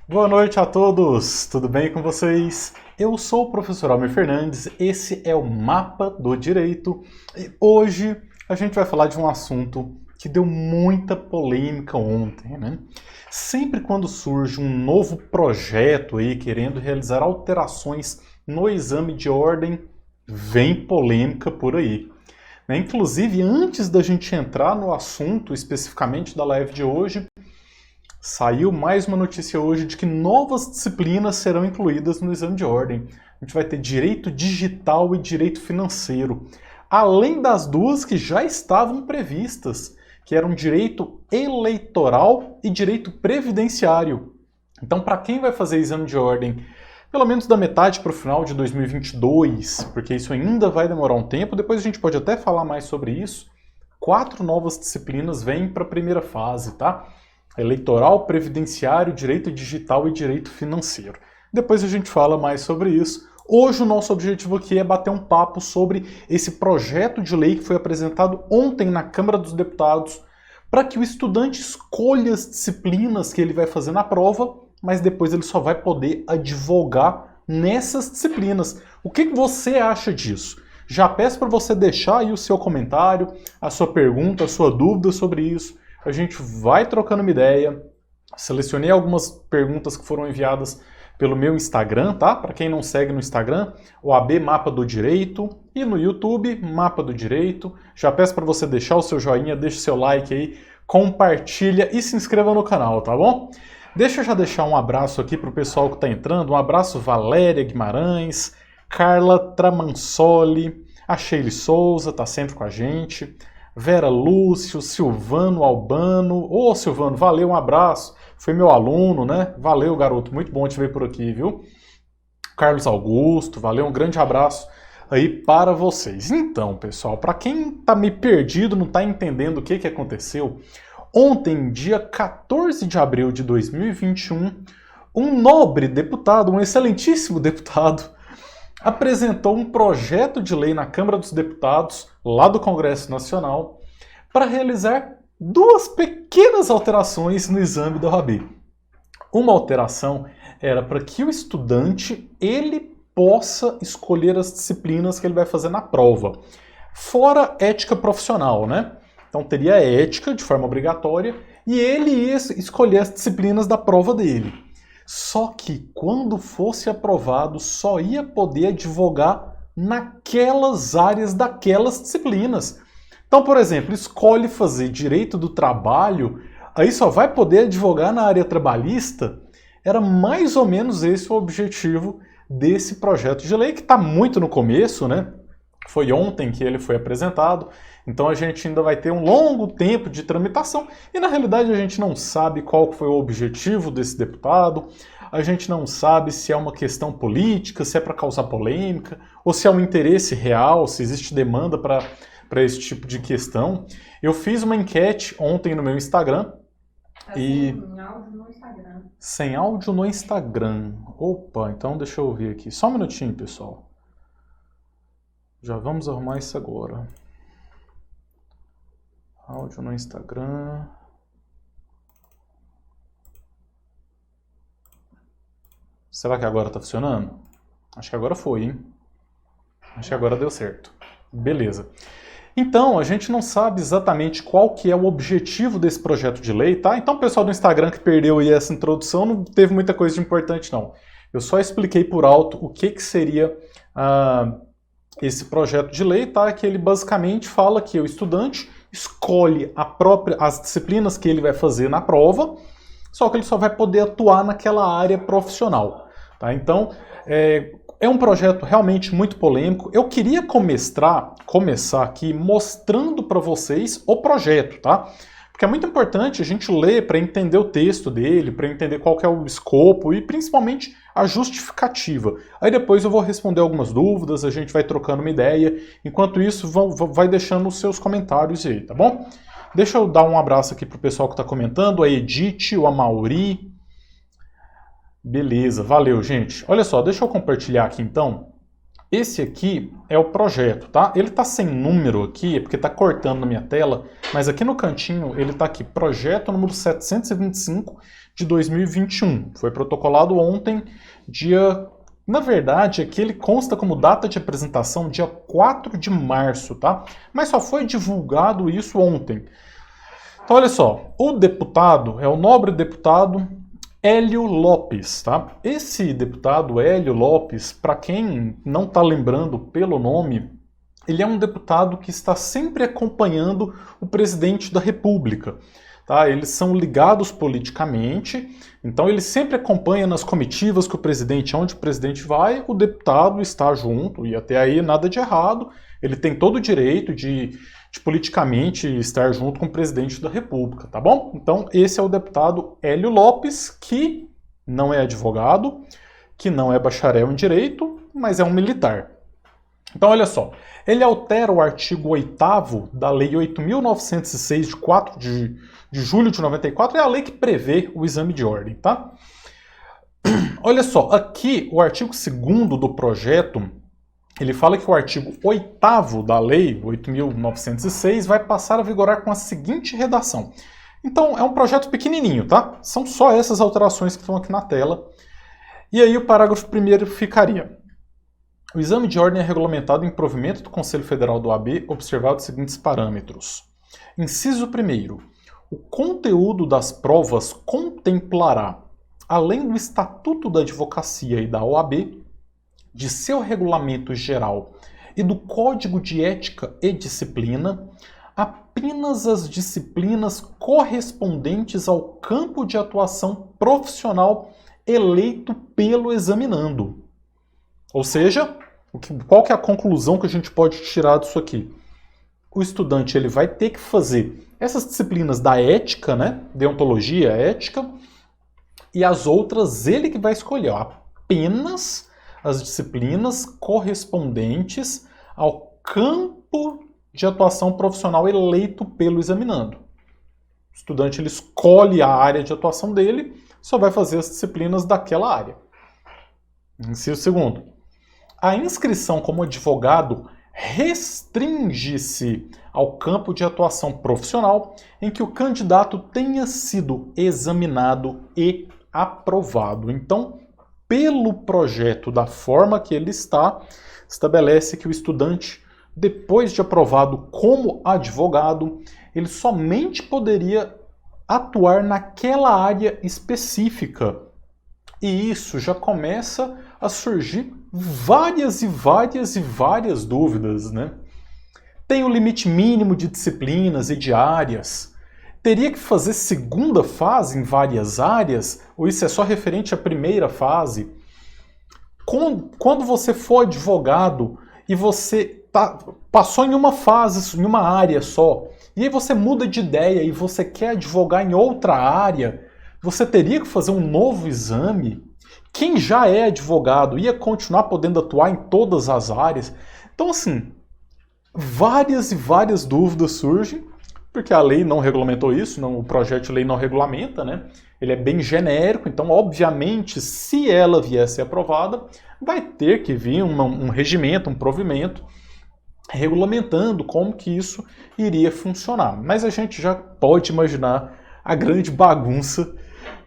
Boa noite a todos, tudo bem com vocês? Eu sou o professor Almir Fernandes, esse é o Mapa do Direito e hoje a gente vai falar de um assunto que deu muita polêmica ontem, né? Sempre quando surge um novo projeto aí querendo realizar alterações no exame de ordem, vem polêmica por aí. Né? Inclusive, antes da gente entrar no assunto especificamente da live de hoje, saiu mais uma notícia hoje de que novas disciplinas serão incluídas no exame de ordem. A gente vai ter direito digital e direito financeiro, além das duas que já estavam previstas, que eram direito eleitoral e direito previdenciário. Então, para quem vai fazer exame de ordem, pelo menos da metade para o final de 2022, porque isso ainda vai demorar um tempo, depois a gente pode até falar mais sobre isso, 4 novas disciplinas vêm para a primeira fase, tá? Eleitoral, previdenciário, direito digital e direito financeiro. Depois a gente fala mais sobre isso. Hoje o nosso objetivo aqui é bater um papo sobre esse projeto de lei que foi apresentado ontem na Câmara dos Deputados para que o estudante escolha as disciplinas que ele vai fazer na prova, mas depois ele só vai poder advogar nessas disciplinas. O que você acha disso? Já peço para você deixar aí o seu comentário, a sua pergunta, a sua dúvida sobre isso. A gente vai trocando uma ideia. Selecionei algumas perguntas que foram enviadas pelo meu Instagram, tá? Para quem não segue no Instagram, o AB Mapa do Direito, e no YouTube, Mapa do Direito. Já peço para você deixar o seu joinha, deixa o seu like aí, compartilha e se inscreva no canal, tá bom? Deixa eu já deixar um abraço aqui para o pessoal que está entrando. Um abraço Valéria Guimarães, Carla Tramansoli, a Sheila Souza, tá sempre com a gente. Vera Lúcio, Silvano Albano. Ô, Silvano, valeu, um abraço. Foi meu aluno, né? Valeu, garoto. Muito bom te ver por aqui, viu? Carlos Augusto, valeu, um grande abraço aí para vocês. Então, pessoal, para quem tá meio perdido, não tá entendendo o que aconteceu, ontem, dia 14 de abril de 2021, um nobre deputado, um excelentíssimo deputado, apresentou um projeto de lei na Câmara dos Deputados, lá do Congresso Nacional, para realizar 2 pequenas alterações no exame da OAB. Uma alteração era para que o estudante ele possa escolher as disciplinas que ele vai fazer na prova, fora ética profissional, né? Então teria ética de forma obrigatória e ele ia escolher as disciplinas da prova dele. Só que quando fosse aprovado, só ia poder advogar naquelas áreas daquelas disciplinas. Então, por exemplo, escolhe fazer direito do trabalho, aí só vai poder advogar na área trabalhista. Era mais ou menos esse o objetivo desse projeto de lei, que está muito no começo, né? Foi ontem que ele foi apresentado, então a gente ainda vai ter um longo tempo de tramitação e na realidade a gente não sabe qual foi o objetivo desse deputado, a gente não sabe se é uma questão política, se é para causar polêmica, ou se é um interesse real, se existe demanda para esse tipo de questão. Eu fiz uma enquete ontem no meu Instagram e... Sem áudio no Instagram. Sem áudio no Instagram. Opa, então deixa eu ver aqui. Só um minutinho, pessoal. Já vamos arrumar isso agora. Áudio no Instagram. Será que agora tá funcionando? Acho que agora foi, hein? Acho que agora deu certo. Beleza. Então, a gente não sabe exatamente qual que é o objetivo desse projeto de lei, tá? Então, o pessoal do Instagram que perdeu aí essa introdução não teve muita coisa de importante, não. Eu só expliquei por alto o que seria esse projeto de lei, tá? Que ele basicamente fala que o estudante escolhe as disciplinas que ele vai fazer na prova, só que ele só vai poder atuar naquela área profissional, tá? Então, é um projeto realmente muito polêmico. Eu queria começar aqui mostrando para vocês o projeto, tá? Porque é muito importante a gente ler para entender o texto dele, para entender qual que é o escopo e principalmente a justificativa. Aí depois eu vou responder algumas dúvidas, a gente vai trocando uma ideia. Enquanto isso, vai deixando os seus comentários aí, tá bom? Deixa eu dar um abraço aqui pro pessoal que está comentando, a Edith, o Amauri. Beleza, valeu, gente. Olha só, deixa eu compartilhar aqui então Esse aqui é o projeto, tá? Ele tá sem número aqui, é porque tá cortando na minha tela, mas aqui no cantinho ele tá aqui, projeto número 725 de 2021. Foi protocolado ontem, dia... Na verdade, aqui ele consta como data de apresentação dia 4 de março, tá? Mas só foi divulgado isso ontem. Então, olha só, o deputado é o nobre deputado Hélio Lopes, tá? Esse deputado Hélio Lopes, para quem não está lembrando pelo nome, ele é um deputado que está sempre acompanhando o presidente da República, tá? Eles são ligados politicamente, então ele sempre acompanha nas comitivas que o presidente, onde o presidente vai, o deputado está junto, e até aí nada de errado, ele tem todo o direito de politicamente estar junto com o presidente da República, tá bom? Então esse é o deputado Hélio Lopes, que não é advogado, que não é bacharel em direito, mas é um militar. Então olha só, ele altera o artigo 8º da Lei 8.906, de 4 de julho de 94, é a lei que prevê o exame de ordem, tá? Olha só, aqui o artigo 2º do projeto, ele fala que o artigo 8º da Lei 8.906 vai passar a vigorar com a seguinte redação. Então, é um projeto pequenininho, tá? São só essas alterações que estão aqui na tela. E aí o parágrafo 1º ficaria: o exame de ordem é regulamentado em provimento do Conselho Federal do OAB, observado os seguintes parâmetros. Inciso 1º. O conteúdo das provas contemplará, além do Estatuto da Advocacia e da OAB, de seu regulamento geral e do Código de Ética e Disciplina, apenas as disciplinas correspondentes ao campo de atuação profissional eleito pelo examinando. Ou seja, qual que é a conclusão que a gente pode tirar disso aqui? O estudante ele vai ter que fazer essas disciplinas da ética, né? Deontologia, ética, e as outras ele que vai escolher, ó, apenas as disciplinas correspondentes ao campo de atuação profissional eleito pelo examinando. O estudante ele escolhe a área de atuação dele, só vai fazer as disciplinas daquela área. Inciso 2º. A inscrição como advogado restringe-se ao campo de atuação profissional em que o candidato tenha sido examinado e aprovado. Então, pelo projeto, da forma que ele está, estabelece que o estudante, depois de aprovado como advogado, ele somente poderia atuar naquela área específica. E isso já começa a surgir várias dúvidas, né? Tem o limite mínimo de disciplinas e de áreas. Teria que fazer segunda fase em várias áreas? Ou isso é só referente à primeira fase? Quando você for advogado e você passou em uma fase, em uma área só, e aí você muda de ideia e você quer advogar em outra área, você teria que fazer um novo exame? Quem já é advogado ia continuar podendo atuar em todas as áreas? Então, assim, várias dúvidas surgem, porque a lei não regulamentou isso, o projeto de lei não regulamenta, né? Ele é bem genérico, então, obviamente, se ela vier a ser aprovada, vai ter que vir um regimento, um provimento, regulamentando como que isso iria funcionar. Mas a gente já pode imaginar a grande bagunça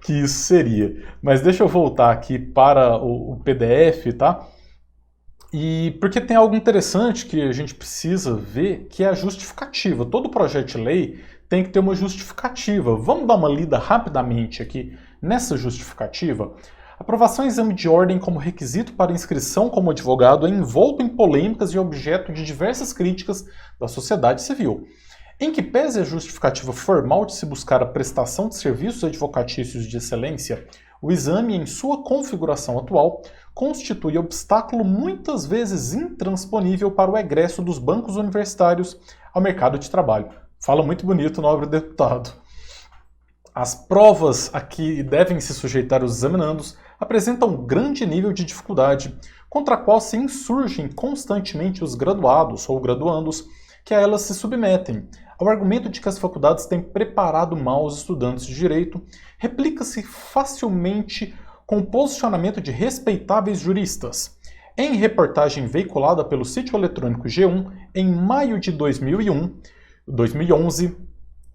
que isso seria. Mas deixa eu voltar aqui para o PDF, tá? E porque tem algo interessante que a gente precisa ver, que é a justificativa. Todo projeto de lei tem que ter uma justificativa. Vamos dar uma lida rapidamente aqui nessa justificativa. Aprovação em exame de ordem como requisito para inscrição como advogado é envolto em polêmicas e objeto de diversas críticas da sociedade civil. Em que pese a justificativa formal de se buscar a prestação de serviços advocatícios de excelência, o exame, em sua configuração atual, constitui obstáculo muitas vezes intransponível para o egresso dos bancos universitários ao mercado de trabalho. Fala muito bonito, nobre deputado. As provas a que devem se sujeitar os examinandos apresentam grande nível de dificuldade, contra a qual se insurgem constantemente os graduados ou graduandos que a elas se submetem. Ao argumento de que as faculdades têm preparado mal os estudantes de direito, replica-se facilmente com o posicionamento de respeitáveis juristas. Em reportagem veiculada pelo sítio eletrônico G1, em maio de 2011,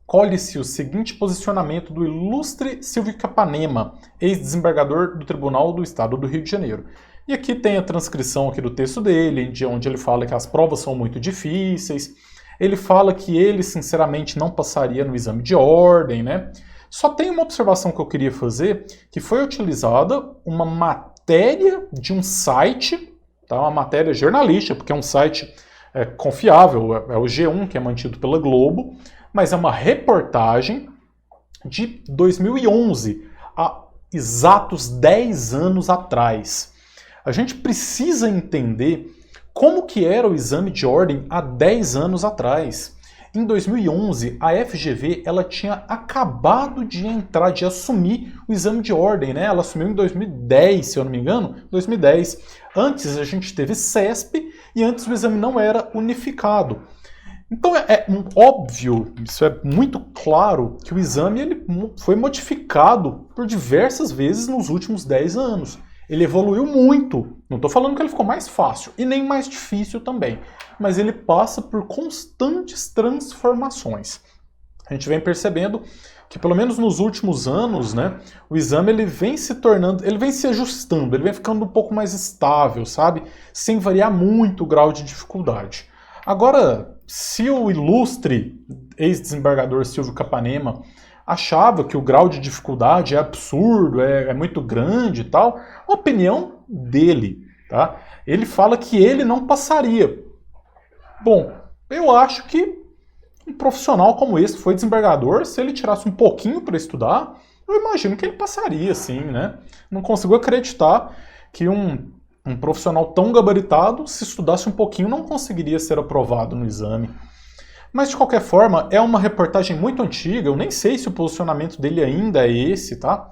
colhe-se o seguinte posicionamento do ilustre Silvio Capanema, ex-desembargador do Tribunal do Estado do Rio de Janeiro. E aqui tem a transcrição aqui do texto dele, onde ele fala que as provas são muito difíceis. Ele fala que ele, sinceramente, não passaria no exame de ordem, né? Só tem uma observação que eu queria fazer, que foi utilizada uma matéria de um site, tá? Uma matéria jornalística, porque é um site confiável, é o G1, que é mantido pela Globo, mas é uma reportagem de 2011, há exatos 10 anos atrás. A gente precisa entender como que era o exame de ordem há 10 anos atrás. Em 2011, a FGV ela tinha acabado de assumir o exame de ordem, né? Ela assumiu em 2010, se eu não me engano, 2010. Antes a gente teve CESP e antes o exame não era unificado. Então é óbvio, isso é muito claro, que o exame ele foi modificado por diversas vezes nos últimos 10 anos. Ele evoluiu muito. Não estou falando que ele ficou mais fácil e nem mais difícil também, mas ele passa por constantes transformações. A gente vem percebendo que pelo menos nos últimos anos, né, o exame ele vem se tornando, ele vem se ajustando, ele vem ficando um pouco mais estável, sabe? Sem variar muito o grau de dificuldade. Agora, se o ilustre ex-desembargador Silvio Capanema achava que o grau de dificuldade é absurdo, é muito grande e tal, a opinião dele, tá? Ele fala que ele não passaria. Bom, eu acho que um profissional como esse, que foi desembargador, se ele tirasse um pouquinho para estudar, eu imagino que ele passaria, sim, né? Não consigo acreditar que um profissional tão gabaritado, se estudasse um pouquinho, não conseguiria ser aprovado no exame. Mas, de qualquer forma, é uma reportagem muito antiga, eu nem sei se o posicionamento dele ainda é esse, tá?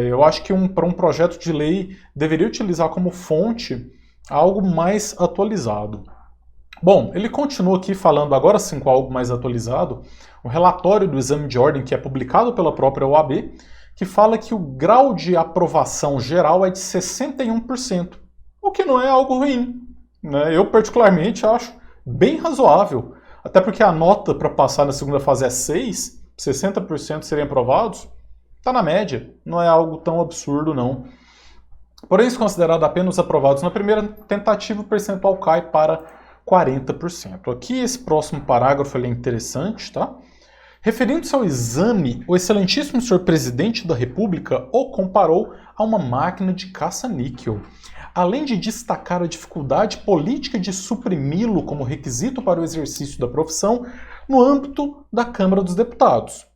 Eu acho que para um projeto de lei deveria utilizar como fonte algo mais atualizado. Bom, ele continua aqui falando, agora sim com algo mais atualizado, o relatório do exame de ordem que é publicado pela própria OAB, que fala que o grau de aprovação geral é de 61%, o que não é algo ruim, né? Eu, particularmente, acho bem razoável. Até porque a nota para passar na segunda fase é 6, 60% serem aprovados, está na média, não é algo tão absurdo não. Porém, se considerado apenas aprovados na primeira tentativa, o percentual cai para 40%. Aqui esse próximo parágrafo ele é interessante, tá? Referindo-se ao exame, o excelentíssimo senhor presidente da República o comparou a uma máquina de caça-níquel, além de destacar a dificuldade política de suprimi-lo como requisito para o exercício da profissão no âmbito da Câmara dos Deputados.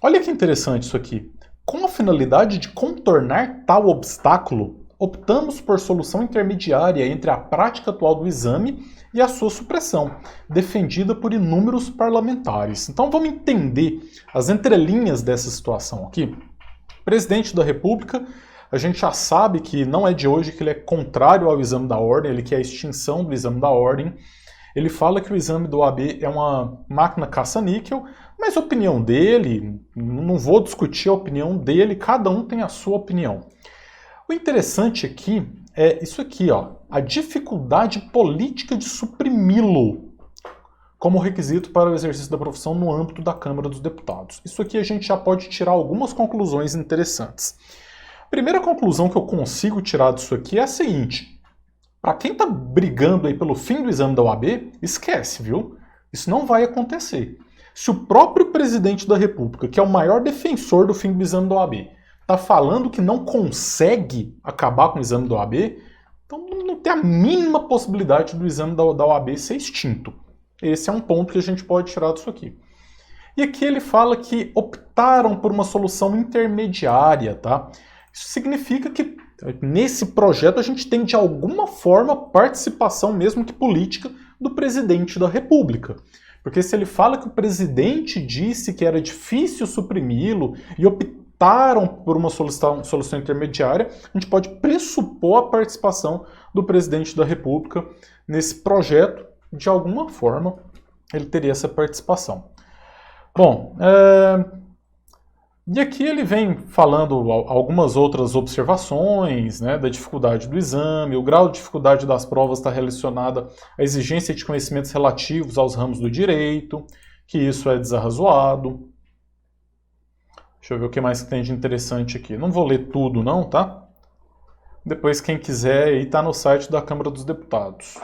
Olha que interessante isso aqui. Com a finalidade de contornar tal obstáculo, optamos por solução intermediária entre a prática atual do exame e a sua supressão, defendida por inúmeros parlamentares. Então vamos entender as entrelinhas dessa situação aqui. Presidente da República, a gente já sabe que não é de hoje que ele é contrário ao exame da ordem, ele quer a extinção do exame da ordem. Ele fala que o exame do OAB é uma máquina caça-níquel, mas a opinião dele, não vou discutir a opinião dele, cada um tem a sua opinião. O interessante aqui é isso aqui, ó, a dificuldade política de suprimi-lo como requisito para o exercício da profissão no âmbito da Câmara dos Deputados. Isso aqui a gente já pode tirar algumas conclusões interessantes. A primeira conclusão que eu consigo tirar disso aqui é a seguinte: para quem está brigando aí pelo fim do exame da OAB, esquece, viu? Isso não vai acontecer. Se o próprio presidente da República, que é o maior defensor do fim do exame da OAB, está falando que não consegue acabar com o exame da OAB, então não tem a mínima possibilidade do exame da OAB ser extinto. Esse é um ponto que a gente pode tirar disso aqui. E aqui ele fala que optaram por uma solução intermediária, tá? Isso significa que nesse projeto a gente tem de alguma forma participação, mesmo que política, do presidente da República. Porque se ele fala que o presidente disse que era difícil suprimi-lo e optaram por uma solução intermediária, a gente pode pressupor a participação do presidente da República nesse projeto. De alguma forma ele teria essa participação. Bom, E aqui ele vem falando algumas outras observações, né, da dificuldade do exame, o grau de dificuldade das provas está relacionado à exigência de conhecimentos relativos aos ramos do direito, que isso é desarrazoado. Deixa eu ver o que mais tem de interessante aqui. Não vou ler tudo não, tá? Depois quem quiser aí tá no site da Câmara dos Deputados.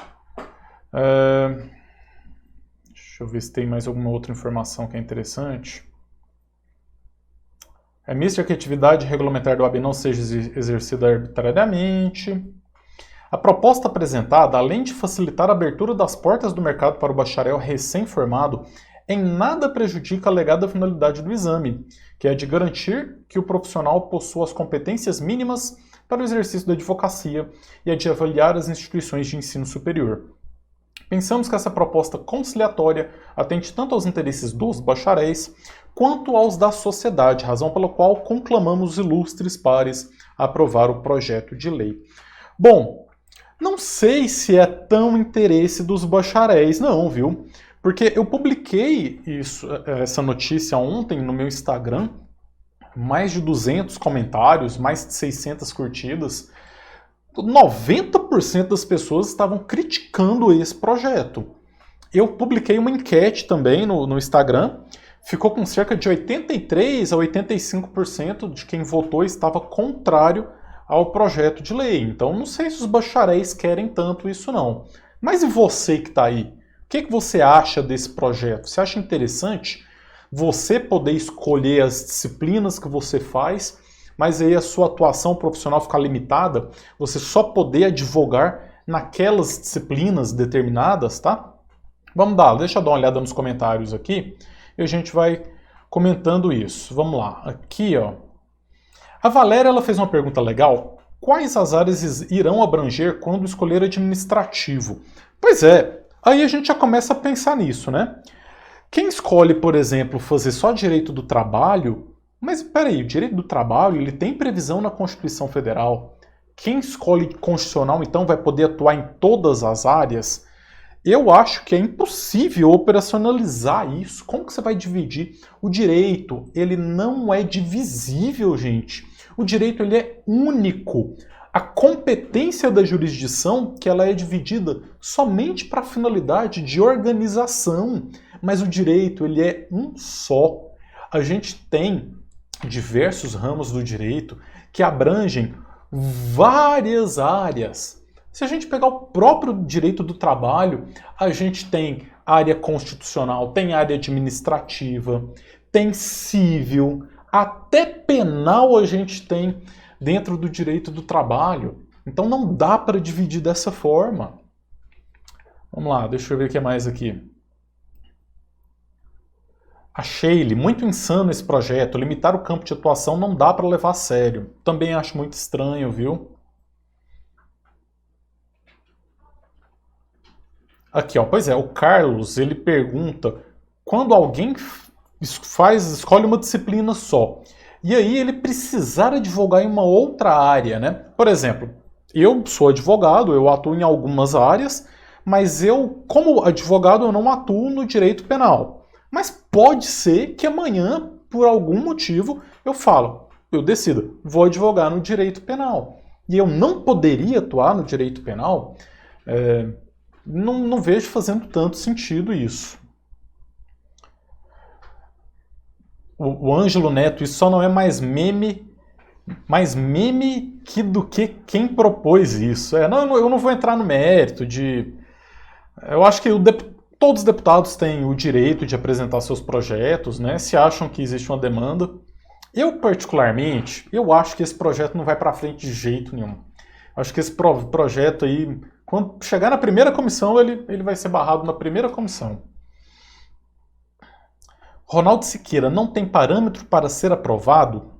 Deixa eu ver se tem mais alguma outra informação que é interessante. É misto que a atividade regulamentar do OAB não seja exercida arbitrariamente. A proposta apresentada, além de facilitar a abertura das portas do mercado para o bacharel recém-formado, em nada prejudica a alegada finalidade do exame, que é de garantir que o profissional possua as competências mínimas para o exercício da advocacia e a de avaliar as instituições de ensino superior. Pensamos que essa proposta conciliatória atende tanto aos interesses dos bacharéis quanto aos da sociedade, razão pela qual conclamamos os ilustres pares a aprovar o projeto de lei. Bom, não sei se é tão interesse dos bacharéis não, viu? Porque eu publiquei essa notícia ontem no meu Instagram, mais de 200 comentários, mais de 600 curtidas. 90% das pessoas estavam criticando esse projeto. Eu publiquei uma enquete também no Instagram, ficou com cerca de 83% a 85% de quem votou estava contrário ao projeto de lei. Então não sei se os bacharéis querem tanto isso não. Mas e você que está aí? O que você acha desse projeto? Você acha interessante você poder escolher as disciplinas que você faz, mas aí a sua atuação profissional ficar limitada, você só poder advogar naquelas disciplinas determinadas, tá? Vamos lá, deixa eu dar uma olhada nos comentários aqui e a gente vai comentando isso. Vamos lá, aqui ó. A Valéria ela fez uma pergunta legal. Quais as áreas irão abranger quando escolher administrativo? Pois é, aí a gente já começa a pensar nisso, né? Quem escolhe, por exemplo, fazer só direito do trabalho, mas peraí, o direito do trabalho ele tem previsão na Constituição Federal. Quem escolhe constitucional, então, vai poder atuar em todas as áreas? Eu acho que é impossível operacionalizar isso. Como que você vai dividir? O direito, ele não é divisível, gente. O direito, ele é único. A competência da jurisdição, que ela é dividida somente para a finalidade de organização. Mas o direito, ele é um só. A gente tem diversos ramos do direito que abrangem várias áreas. Se a gente pegar o próprio direito do trabalho, a gente tem área constitucional, tem área administrativa, tem civil, até penal a gente tem dentro do direito do trabalho. Então não dá para dividir dessa forma. Vamos lá, deixa eu ver o que é mais aqui. A Sheila, muito insano esse projeto, limitar o campo de atuação não dá para levar a sério. Também acho muito estranho, viu? Aqui, ó, pois é, o Carlos, ele pergunta, quando alguém escolhe uma disciplina só, e aí ele precisar advogar em uma outra área, né? Por exemplo, eu sou advogado, eu atuo em algumas áreas, mas eu, como advogado, eu não atuo no direito penal. Mas pode ser que amanhã, por algum motivo, eu decido, vou advogar no direito penal. E eu não poderia atuar no direito penal? Não vejo fazendo tanto sentido isso. O Ângelo Neto, isso só não é mais meme do que quem propôs isso. Não, eu não vou entrar no mérito de... Eu acho que todos os deputados têm o direito de apresentar seus projetos, né? Se acham que existe uma demanda. Eu, particularmente, eu acho que esse projeto não vai para frente de jeito nenhum. Acho que esse projeto aí, quando chegar na primeira comissão, ele vai ser barrado na primeira comissão. Ronaldo Siqueira, não tem parâmetro para ser aprovado?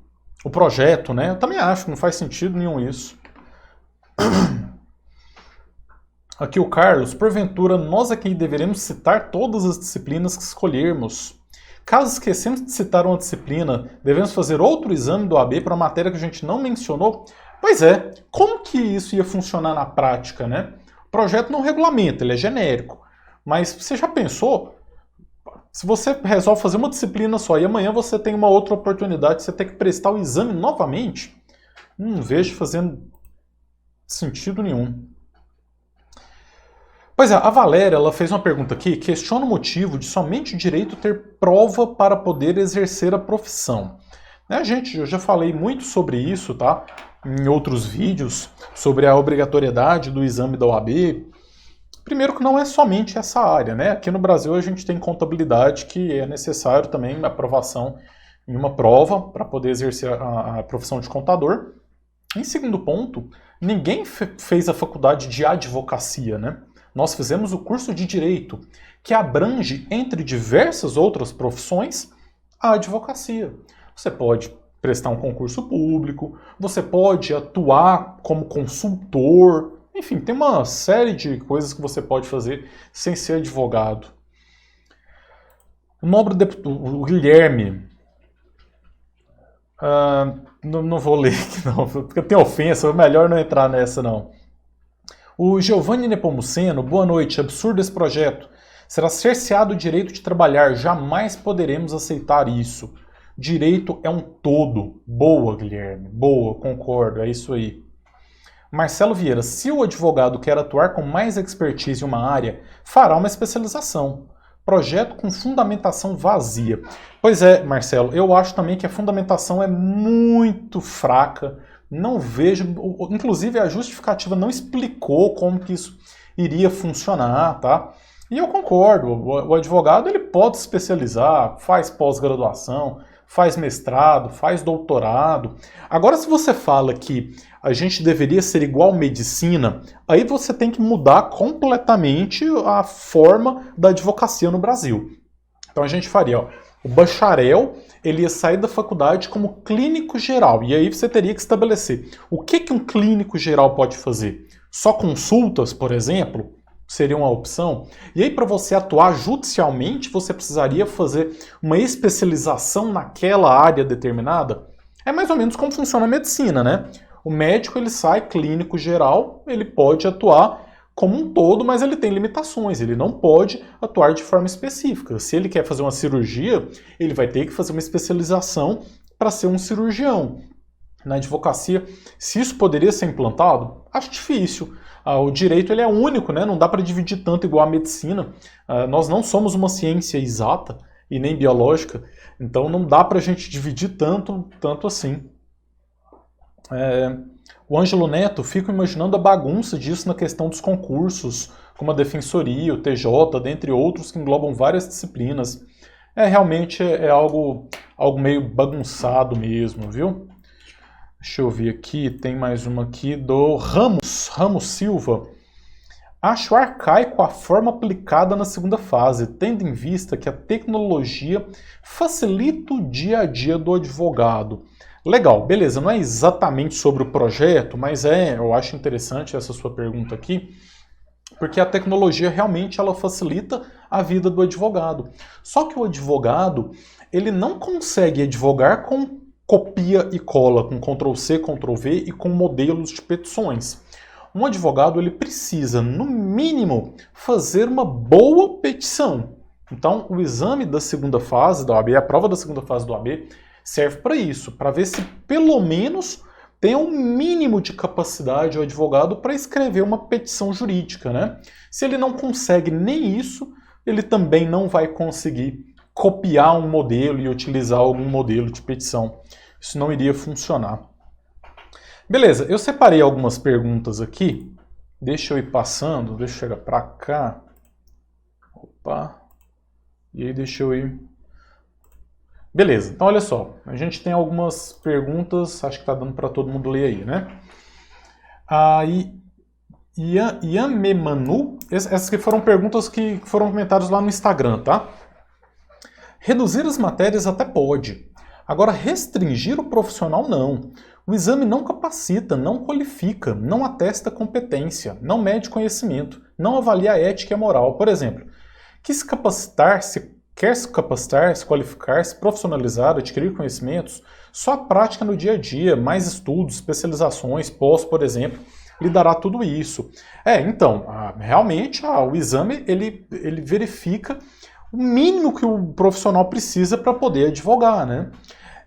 O projeto, né? Eu também acho que não faz sentido nenhum isso. Aqui o Carlos, porventura, nós aqui deveremos citar todas as disciplinas que escolhermos. Caso esquecemos de citar uma disciplina, devemos fazer outro exame do AB para uma matéria que a gente não mencionou? Pois é, como que isso ia funcionar na prática, né? O projeto não regulamenta, ele é genérico. Mas você já pensou? Se você resolve fazer uma disciplina só e amanhã você tem uma outra oportunidade, você tem que prestar o exame novamente, não vejo fazendo sentido nenhum. Pois é, a Valéria ela fez uma pergunta aqui, questiona o motivo de somente o direito ter prova para poder exercer a profissão. Né, gente, eu já falei muito sobre isso, tá? Em outros vídeos, sobre a obrigatoriedade do exame da OAB. Primeiro que não é somente essa área, né? Aqui no Brasil a gente tem contabilidade que é necessário também a aprovação em uma prova para poder exercer a profissão de contador. Em segundo ponto, ninguém fez a faculdade de advocacia, né? Nós fizemos o curso de Direito, que abrange, entre diversas outras profissões, a advocacia. Você pode prestar um concurso público, você pode atuar como consultor, enfim, tem uma série de coisas que você pode fazer sem ser advogado. O nobre o Guilherme, não vou ler aqui não, porque tem ofensa, é melhor não entrar nessa não. O Giovanni Nepomuceno, boa noite, absurdo esse projeto. Será cerceado o direito de trabalhar, jamais poderemos aceitar isso. Direito é um todo. Boa, Guilherme, boa, concordo, é isso aí. Marcelo Vieira, se o advogado quer atuar com mais expertise em uma área, fará uma especialização. Projeto com fundamentação vazia. Pois é, Marcelo, eu acho também que a fundamentação é muito fraca. Não vejo, inclusive a justificativa não explicou como que isso iria funcionar, tá? E eu concordo, o advogado ele pode se especializar, faz pós-graduação, faz mestrado, faz doutorado. Agora, se você fala que a gente deveria ser igual medicina, aí você tem que mudar completamente a forma da advocacia no Brasil. Então a gente faria, ó, o bacharel, ele ia sair da faculdade como clínico geral, e aí você teria que estabelecer o que um clínico geral pode fazer. Só consultas, por exemplo, seria uma opção. E aí, para você atuar judicialmente, você precisaria fazer uma especialização naquela área determinada. É mais ou menos como funciona a medicina, né? O médico, ele sai clínico geral, ele pode atuar como um todo, mas ele tem limitações, ele não pode atuar de forma específica. Se ele quer fazer uma cirurgia, ele vai ter que fazer uma especialização para ser um cirurgião. Na advocacia, se isso poderia ser implantado, acho difícil. O direito ele é único, né? Não dá para dividir tanto igual a medicina. Nós não somos uma ciência exata e nem biológica, então não dá para a gente dividir tanto assim. O Ângelo Neto, fico imaginando a bagunça disso na questão dos concursos, como a Defensoria, o TJ, dentre outros que englobam várias disciplinas. Realmente é algo meio bagunçado mesmo, viu? Deixa eu ver aqui, tem mais uma aqui do Ramos Silva. Acho arcaico a forma aplicada na segunda fase, tendo em vista que a tecnologia facilita o dia a dia do advogado. Legal, beleza, não é exatamente sobre o projeto, mas eu acho interessante essa sua pergunta aqui, porque a tecnologia realmente ela facilita a vida do advogado. Só que o advogado, ele não consegue advogar com copia e cola, com Ctrl+C, Ctrl+V e com modelos de petições. Um advogado ele precisa, no mínimo, fazer uma boa petição. Então, o exame da segunda fase da OAB, a prova da segunda fase da OAB, serve para isso, para ver se pelo menos tem um mínimo de capacidade o advogado para escrever uma petição jurídica, né? Se ele não consegue nem isso, ele também não vai conseguir copiar um modelo e utilizar algum modelo de petição. Isso não iria funcionar. Beleza, eu separei algumas perguntas aqui. Deixa eu ir passando, deixa eu chegar para cá. Opa. E aí deixa eu ir. Beleza, então olha só. A gente tem algumas perguntas, acho que está dando para todo mundo ler aí, né? Yamemanu, essas que foram perguntas que foram comentadas lá no Instagram, tá? Reduzir as matérias até pode. Agora, restringir o profissional não. O exame não capacita, não qualifica, não atesta competência, não mede conhecimento, não avalia a ética e a moral. Por exemplo, quer se capacitar, se qualificar, se profissionalizar, adquirir conhecimentos, só a prática no dia a dia, mais estudos, especializações, pós, por exemplo, lhe dará tudo isso. Então, realmente o exame ele verifica o mínimo que o profissional precisa para poder advogar, né?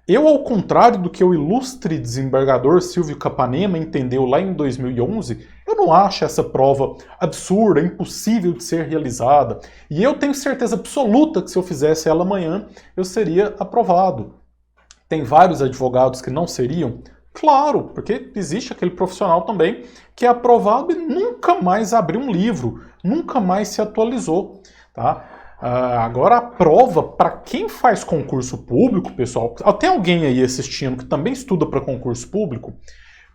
Eu, ao contrário do que o ilustre desembargador Silvio Capanema entendeu lá em 2011, eu não acho essa prova absurda, impossível de ser realizada. E eu tenho certeza absoluta que se eu fizesse ela amanhã, eu seria aprovado. Tem vários advogados que não seriam? Claro, porque existe aquele profissional também que é aprovado e nunca mais abriu um livro, nunca mais se atualizou, tá? Agora a prova, para quem faz concurso público, pessoal, tem alguém aí assistindo que também estuda para concurso público?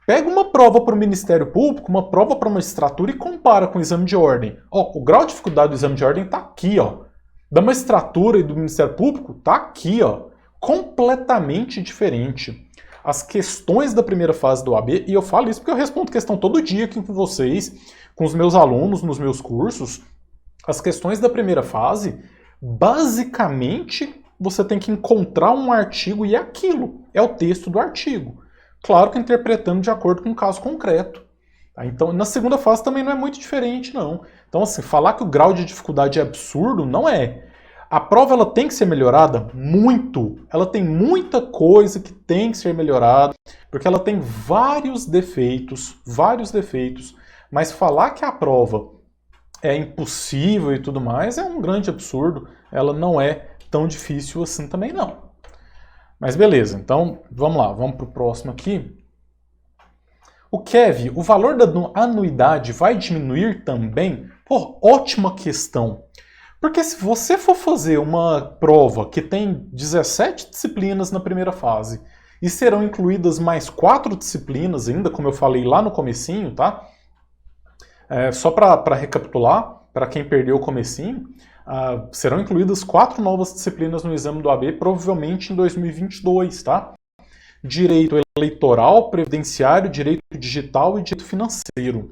Pega uma prova para o Ministério Público, uma prova para a magistratura e compara com o exame de ordem. Ó, o grau de dificuldade do exame de ordem está aqui, ó. Da magistratura e do Ministério Público está aqui, ó. Completamente diferente. As questões da primeira fase do OAB, e eu falo isso porque eu respondo questão todo dia aqui com vocês, com os meus alunos nos meus cursos. As questões da primeira fase, basicamente, você tem que encontrar um artigo e é aquilo, é o texto do artigo. Claro que interpretando de acordo com o caso concreto. Tá? Então, na segunda fase também não é muito diferente, não. Então, assim, falar que o grau de dificuldade é absurdo, não é. A prova ela tem que ser melhorada? Muito. Ela tem muita coisa que tem que ser melhorada, porque ela tem vários defeitos, mas falar que a prova é impossível e tudo mais é um grande absurdo. Ela não é tão difícil assim também não. Mas beleza, então vamos lá, vamos para o próximo aqui. O Kevin, o valor da anuidade vai diminuir também? Pô, ótima questão. Porque se você for fazer uma prova que tem 17 disciplinas na primeira fase e serão incluídas mais 4 disciplinas ainda, como eu falei lá no comecinho, tá? Só para recapitular, para quem perdeu o comecinho, serão incluídas 4 novas disciplinas no exame do AB, provavelmente em 2022, tá? Direito eleitoral, previdenciário, direito digital e direito financeiro.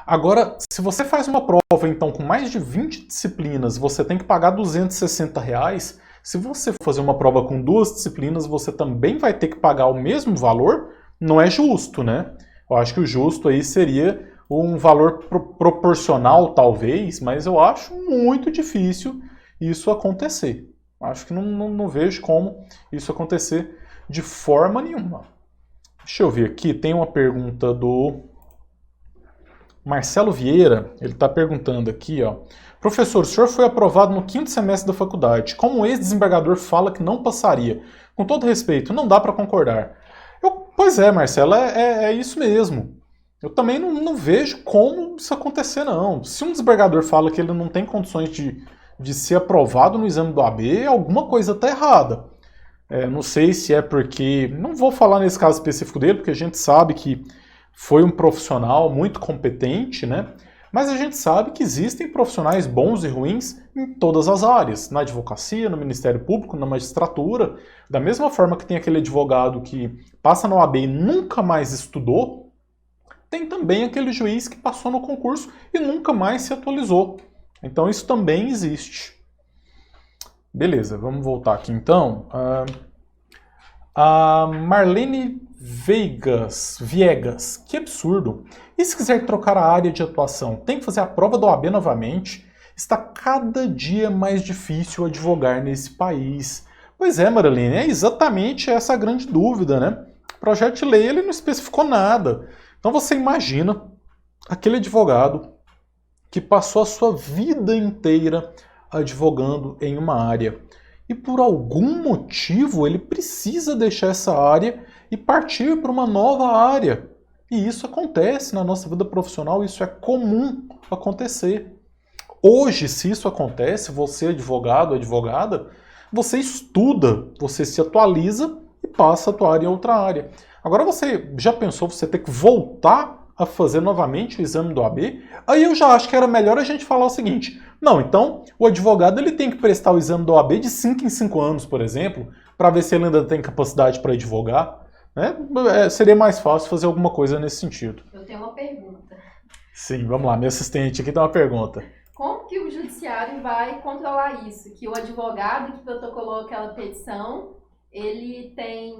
Agora, se você faz uma prova, então, com mais de 20 disciplinas, você tem que pagar R$260. Se você fazer uma prova com 2 disciplinas, você também vai ter que pagar o mesmo valor. Não é justo, né? Eu acho que o justo aí seria um valor proporcional, talvez, mas eu acho muito difícil isso acontecer. Acho que não vejo como isso acontecer de forma nenhuma. Deixa eu ver aqui, tem uma pergunta do Marcelo Vieira, ele está perguntando aqui, ó. Professor, o senhor foi aprovado no 5º semestre da faculdade. Como um ex-desembargador fala que não passaria? Com todo respeito, não dá para concordar. Pois é, Marcelo, é isso mesmo. Eu também não vejo como isso acontecer, não. Se um desembargador fala que ele não tem condições de ser aprovado no exame do AB, alguma coisa está errada. Não sei se é porque... Não vou falar nesse caso específico dele, porque a gente sabe que foi um profissional muito competente, né? Mas a gente sabe que existem profissionais bons e ruins em todas as áreas. Na advocacia, no Ministério Público, na magistratura. Da mesma forma que tem aquele advogado que passa na OAB e nunca mais estudou, tem também aquele juiz que passou no concurso e nunca mais se atualizou. Então isso também existe. Beleza, vamos voltar aqui então. A Marlene Viegas, que absurdo. E se quiser trocar a área de atuação, tem que fazer a prova da OAB novamente? Está cada dia mais difícil advogar nesse país. Pois é, Marlene, é exatamente essa a grande dúvida, né? O projeto de lei ele não especificou nada. Então você imagina aquele advogado que passou a sua vida inteira advogando em uma área. E por algum motivo ele precisa deixar essa área e partir para uma nova área. E isso acontece na nossa vida profissional, isso é comum acontecer. Hoje, se isso acontece, você advogado, advogada, você estuda, você se atualiza e passa a atuar em outra área. Agora você já pensou você ter que voltar a fazer novamente o exame do AB? Aí eu já acho que era melhor a gente falar o seguinte: não, então o advogado ele tem que prestar o exame do OAB de 5 em 5 anos, por exemplo, para ver se ele ainda tem capacidade para advogar. Né? Seria mais fácil fazer alguma coisa nesse sentido. Eu tenho uma pergunta. Sim, vamos lá, minha assistente aqui tem uma pergunta. Como que o judiciário vai controlar isso? Que o advogado que protocolou aquela petição, ele tem,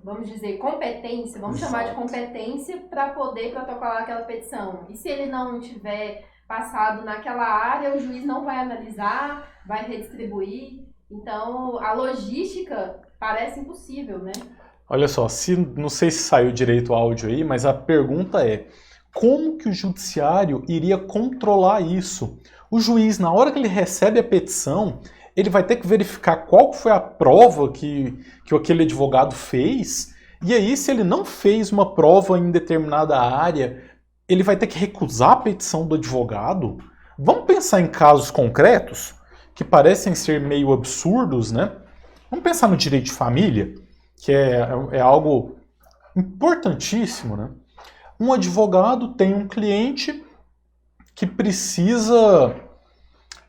vamos dizer, competência, vamos chamar de competência para poder protocolar aquela petição. E se ele não tiver passado naquela área, o juiz não vai analisar, vai redistribuir. Então, a logística parece impossível, né? Olha só, não sei se saiu direito o áudio aí, mas a pergunta é: como que o judiciário iria controlar isso? O juiz, na hora que ele recebe a petição, ele vai ter que verificar qual foi a prova que aquele advogado fez, e aí, se ele não fez uma prova em determinada área, ele vai ter que recusar a petição do advogado? Vamos pensar em casos concretos, que parecem ser meio absurdos, né? Vamos pensar no direito de família, que é algo importantíssimo, né? Um advogado tem um cliente que precisa,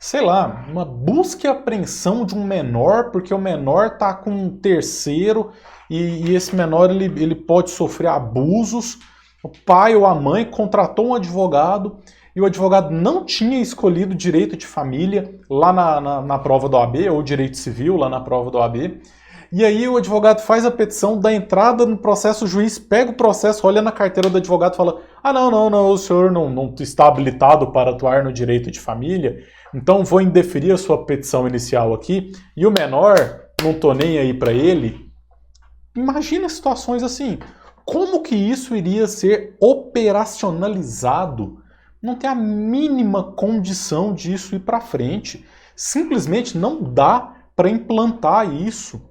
sei lá, uma busca e apreensão de um menor, porque o menor está com um terceiro e esse menor ele pode sofrer abusos. O pai ou a mãe contratou um advogado e o advogado não tinha escolhido direito de família lá na prova da OAB, ou direito civil lá na prova da OAB. E aí o advogado faz a petição, dá entrada no processo, o juiz pega o processo, olha na carteira do advogado e fala: ah, não, o senhor não está habilitado para atuar no direito de família, então vou indeferir a sua petição inicial aqui, e o menor, não tô nem aí para ele. Imagina situações assim. Como que isso iria ser operacionalizado? Não tem a mínima condição disso ir para frente. Simplesmente não dá para implantar isso.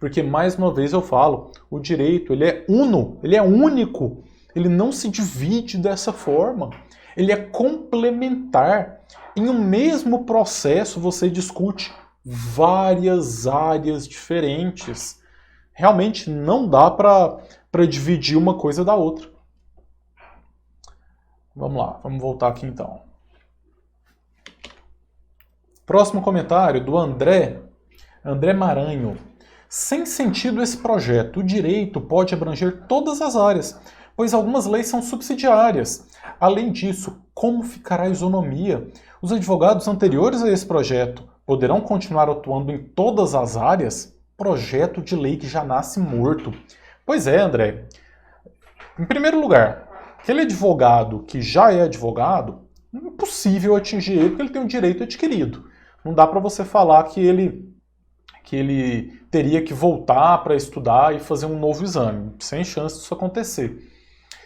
Porque, mais uma vez eu falo, o direito ele é uno, ele é único, ele não se divide dessa forma. Ele é complementar. Em um mesmo processo você discute várias áreas diferentes. Realmente não dá para dividir uma coisa da outra. Vamos lá, vamos voltar aqui então. Próximo comentário do André Maranho. Sem sentido esse projeto, o direito pode abranger todas as áreas, pois algumas leis são subsidiárias. Além disso, como ficará a isonomia? Os advogados anteriores a esse projeto poderão continuar atuando em todas as áreas? Projeto de lei que já nasce morto. Pois é, André. Em primeiro lugar, aquele advogado que já é advogado, é impossível atingir ele porque ele tem um direito adquirido. Não dá para você falar que ele teria que voltar para estudar e fazer um novo exame, sem chance disso acontecer.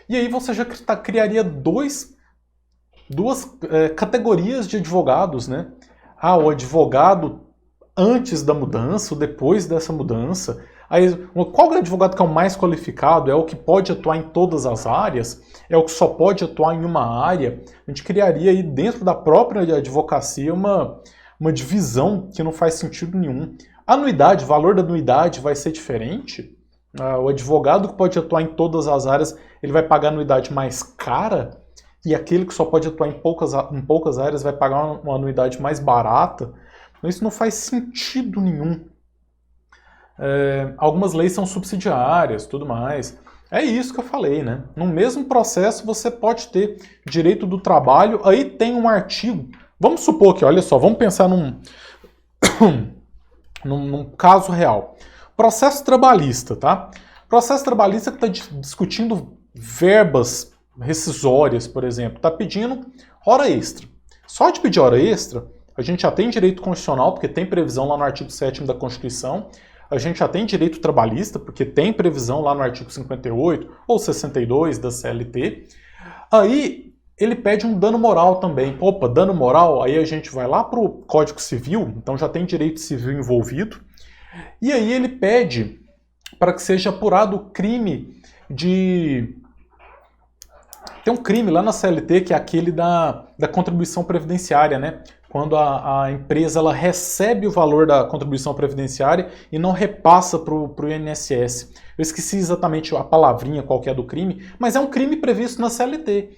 E aí você já criaria duas categorias de advogados, né? Ah, o advogado antes da mudança, ou depois dessa mudança. Aí, qual é o advogado que é o mais qualificado? É o que pode atuar em todas as áreas? É o que só pode atuar em uma área? A gente criaria aí dentro da própria advocacia uma divisão que não faz sentido nenhum. Anuidade, o valor da anuidade vai ser diferente? O advogado que pode atuar em todas as áreas, ele vai pagar a anuidade mais cara? E aquele que só pode atuar em poucas áreas vai pagar uma anuidade mais barata? Isso não faz sentido nenhum. Algumas leis são subsidiárias, tudo mais. É isso que eu falei, né? No mesmo processo você pode ter direito do trabalho, aí tem um artigo. Vamos supor que, olha só, vamos pensar num caso real. Processo trabalhista, tá? Processo trabalhista que está discutindo verbas rescisórias, por exemplo. Está pedindo hora extra. Só de pedir hora extra, a gente já tem direito constitucional, porque tem previsão lá no artigo 7º da Constituição. A gente já tem direito trabalhista, porque tem previsão lá no artigo 58 ou 62 da CLT. Aí ele pede um dano moral também. Opa, dano moral, aí a gente vai lá para o Código Civil, então já tem direito civil envolvido. E aí ele pede para que seja apurado o crime de... Tem um crime lá na CLT que é aquele da contribuição previdenciária, né? Quando a empresa ela recebe o valor da contribuição previdenciária e não repassa para o INSS. Eu esqueci exatamente a palavrinha qual que é do crime, mas é um crime previsto na CLT.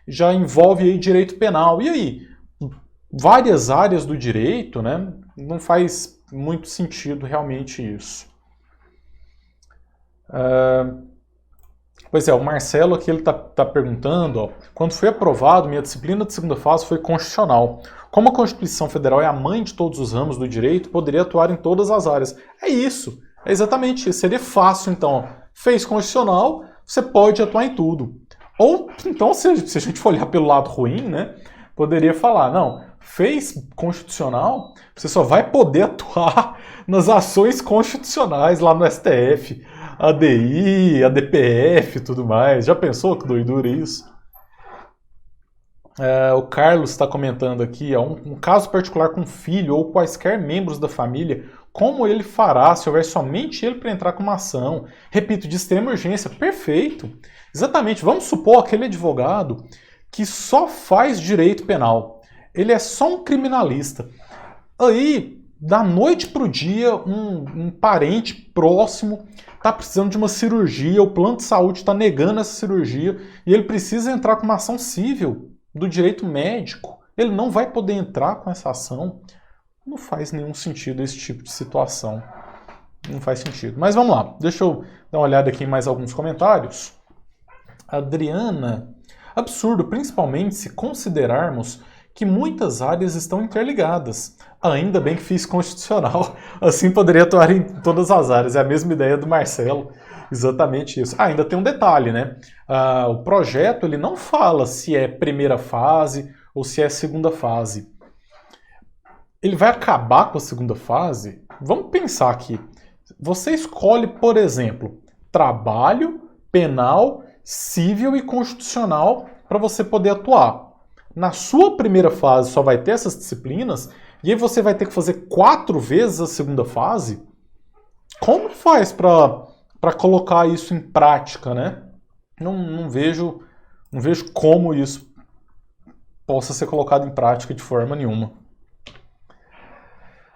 Já envolve aí direito penal. E aí? Várias áreas do direito, né? Não faz muito sentido realmente isso. Pois é, o Marcelo aqui ele tá perguntando, ó, quando foi aprovado, minha disciplina de segunda fase foi constitucional. Como a Constituição Federal é a mãe de todos os ramos do direito, poderia atuar em todas as áreas. É isso, é exatamente isso. Seria fácil, então. Ó, fez constitucional, você pode atuar em tudo. Ou, então, se a gente for olhar pelo lado ruim, né, poderia falar, não, fez constitucional, você só vai poder atuar nas ações constitucionais lá no STF, ADI, ADPF e tudo mais. Já pensou que doidura isso? O Carlos está comentando aqui, um caso particular com filho ou quaisquer membros da família, como ele fará se houver somente ele para entrar com uma ação? Repito, de extrema urgência. Perfeito. Exatamente. Vamos supor aquele advogado que só faz direito penal. Ele é só um criminalista. Aí, da noite para o dia, um parente próximo está precisando de uma cirurgia, o plano de saúde está negando essa cirurgia e ele precisa entrar com uma ação civil do direito médico. Ele não vai poder entrar com essa ação. Não faz nenhum sentido esse tipo de situação. Não faz sentido. Mas vamos lá. Deixa eu dar uma olhada aqui em mais alguns comentários. Adriana. Absurdo, principalmente se considerarmos que muitas áreas estão interligadas. Ainda bem que fiz constitucional. Assim poderia atuar em todas as áreas. É a mesma ideia do Marcelo. Exatamente isso. Ainda tem um detalhe, né? O projeto ele não fala se é primeira fase ou se é segunda fase. Ele vai acabar com a segunda fase? Vamos pensar aqui. Você escolhe, por exemplo, trabalho, penal, civil e constitucional para você poder atuar. Na sua primeira fase só vai ter essas disciplinas e aí você vai ter que fazer 4 vezes a segunda fase? Como faz para colocar isso em prática, né? Não vejo como isso possa ser colocado em prática de forma nenhuma.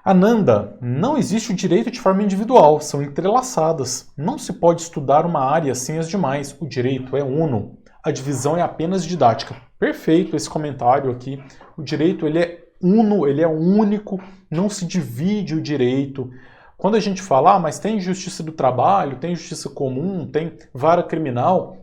Ananda, não existe o direito de forma individual, são entrelaçadas. Não se pode estudar uma área sem as demais. O direito é uno. A divisão é apenas didática. Perfeito esse comentário aqui. O direito ele é uno, ele é único, não se divide o direito. Quando a gente fala, mas tem justiça do trabalho, tem justiça comum, tem vara criminal,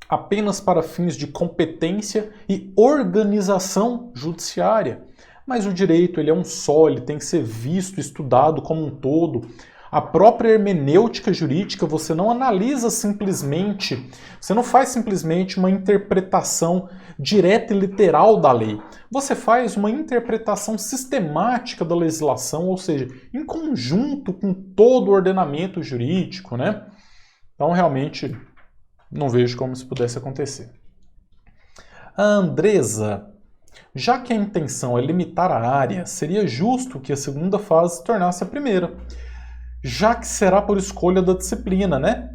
apenas para fins de competência e organização judiciária. Mas o direito ele é um só, ele tem que ser visto, estudado como um todo. A própria hermenêutica jurídica você não analisa simplesmente, você não faz simplesmente uma interpretação direta e literal da lei. Você faz uma interpretação sistemática da legislação, ou seja, em conjunto com todo o ordenamento jurídico, né? Então, realmente, não vejo como isso pudesse acontecer. A Andresa. Já que a intenção é limitar a área, seria justo que a segunda fase se tornasse a primeira, já que será por escolha da disciplina, né?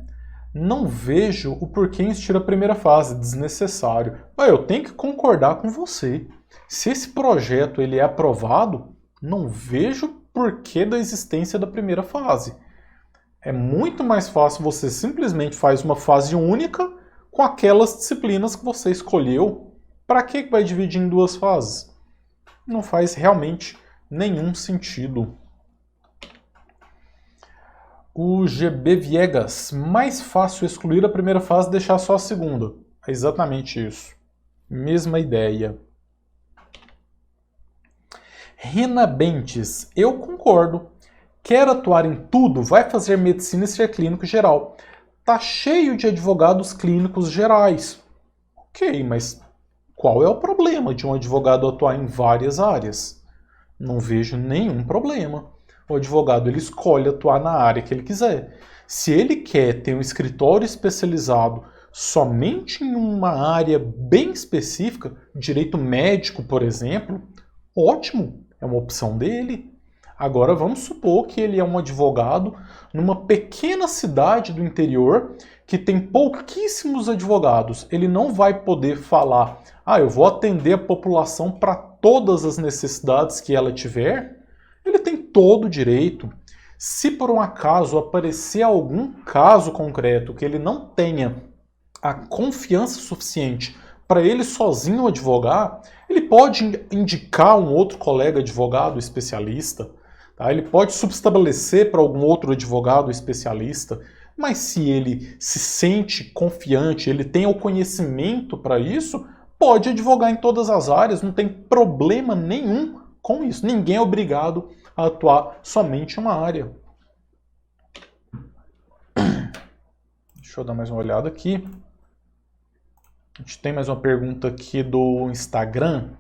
Não vejo o porquê insistir a primeira fase, desnecessário. Eu tenho que concordar com você. Se esse projeto ele é aprovado, não vejo porquê da existência da primeira fase. É muito mais fácil você simplesmente faz uma fase única com aquelas disciplinas que você escolheu. Para que vai dividir em 2 fases? Não faz realmente nenhum sentido. O GB Viegas, mais fácil excluir a primeira fase e deixar só a segunda. É exatamente isso. Mesma ideia. Rina Bentes, eu concordo. Quer atuar em tudo, vai fazer medicina e ser clínico geral. Tá cheio de advogados clínicos gerais. Ok, mas qual é o problema de um advogado atuar em várias áreas? Não vejo nenhum problema. O advogado ele escolhe atuar na área que ele quiser. Se ele quer ter um escritório especializado somente em uma área bem específica, direito médico, por exemplo, ótimo, é uma opção dele. Agora vamos supor que ele é um advogado numa pequena cidade do interior que tem pouquíssimos advogados. Ele não vai poder falar, eu vou atender a população para todas as necessidades que ela tiver. Ele tem todo o direito. Se por um acaso aparecer algum caso concreto que ele não tenha a confiança suficiente para ele sozinho advogar, ele pode indicar um outro colega advogado especialista, tá? Ele pode subestabelecer para algum outro advogado especialista, mas se ele se sente confiante, ele tem o conhecimento para isso, pode advogar em todas as áreas, não tem problema nenhum com isso. Ninguém é obrigado a atuar somente em uma área. Deixa eu dar mais uma olhada aqui. A gente tem mais uma pergunta aqui do Instagram.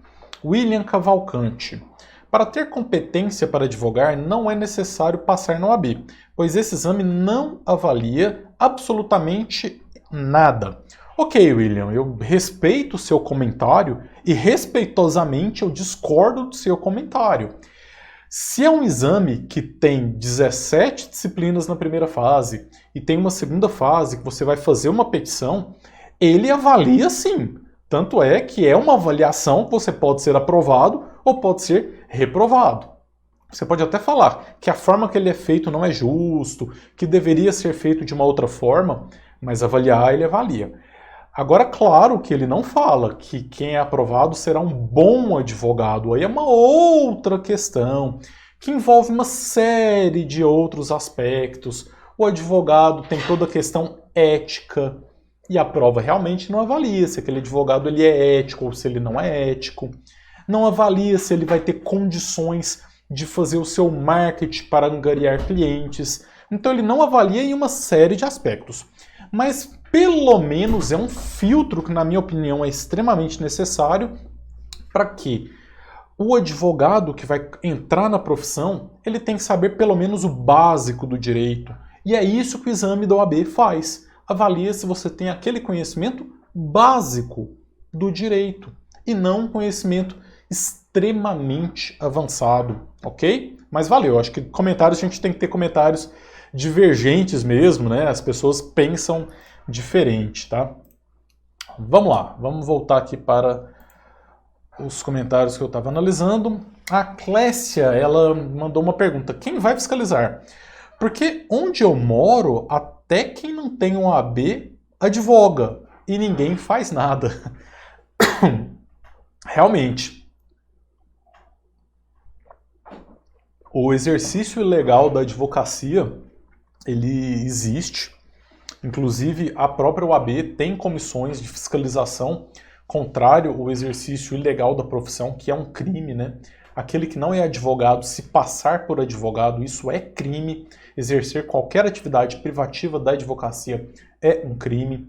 William Cavalcante. Para ter competência para advogar, não é necessário passar na OAB, pois esse exame não avalia absolutamente nada. Ok, William, eu respeito o seu comentário e respeitosamente eu discordo do seu comentário. Se é um exame que tem 17 disciplinas na primeira fase e tem uma segunda fase que você vai fazer uma petição, ele avalia sim. Tanto é que é uma avaliação que você pode ser aprovado ou pode ser reprovado. Você pode até falar que a forma que ele é feito não é justo, que deveria ser feito de uma outra forma, mas avaliar ele avalia. Agora, claro que ele não fala que quem é aprovado será um bom advogado. Aí é uma outra questão que envolve uma série de outros aspectos. O advogado tem toda a questão ética e a prova realmente não avalia se aquele advogado ele é ético ou se ele não é ético. Não avalia se ele vai ter condições de fazer o seu marketing para angariar clientes. Então ele não avalia em uma série de aspectos. Mas pelo menos é um filtro que, na minha opinião, é extremamente necessário para que o advogado que vai entrar na profissão, ele tem que saber pelo menos o básico do direito. E é isso que o exame da OAB faz. Avalia se você tem aquele conhecimento básico do direito e não um conhecimento extremamente avançado, ok? Mas valeu, acho que comentários, a gente tem que ter comentários divergentes mesmo, né? As pessoas pensam diferente, tá? Vamos lá, vamos voltar aqui para os comentários que eu estava analisando. A Clécia, ela mandou uma pergunta: quem vai fiscalizar? Porque onde eu moro, até quem não tem um AB advoga e ninguém faz nada. Realmente, o exercício ilegal da advocacia, ele existe. Inclusive, a própria OAB tem comissões de fiscalização contrário ao exercício ilegal da profissão, que é um crime, né? Aquele que não é advogado, se passar por advogado, isso é crime. Exercer qualquer atividade privativa da advocacia é um crime.